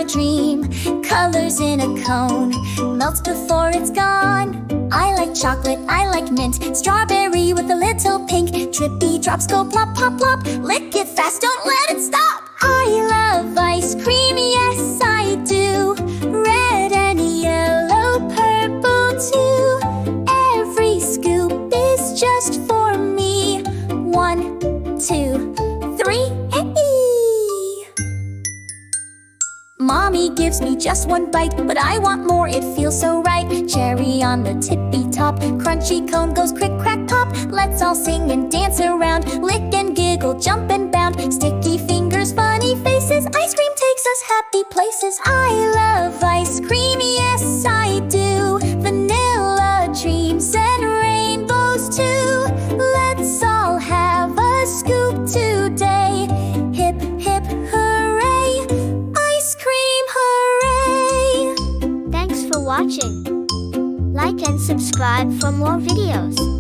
dream. Colors in a cone, melts before it's gone. I like chocolate, I like mint, strawberry with a little pink. Drippy drops go plop, pop, plop. Lick it fast, don't let it stop. I love ice cream, yes I do. Red and yellow, purple too. Every scoop is just for me. 1, 2, 3, Mommy gives me just one bite, but I want more, it feels so right. Cherry on the tippy top, crunchy cone goes crick, crack, pop. Let's all sing and dance around, lick and giggle, jump and bound. Sticky fingers, funny faces, ice cream takes us happy places. I love ice cream, yes I do. Vanilla dreams and rainbows too. Let's all have a scoop today. Hip, hip, hooray! Ice cream, hooray! Thanks for watching. Like and subscribe for more videos.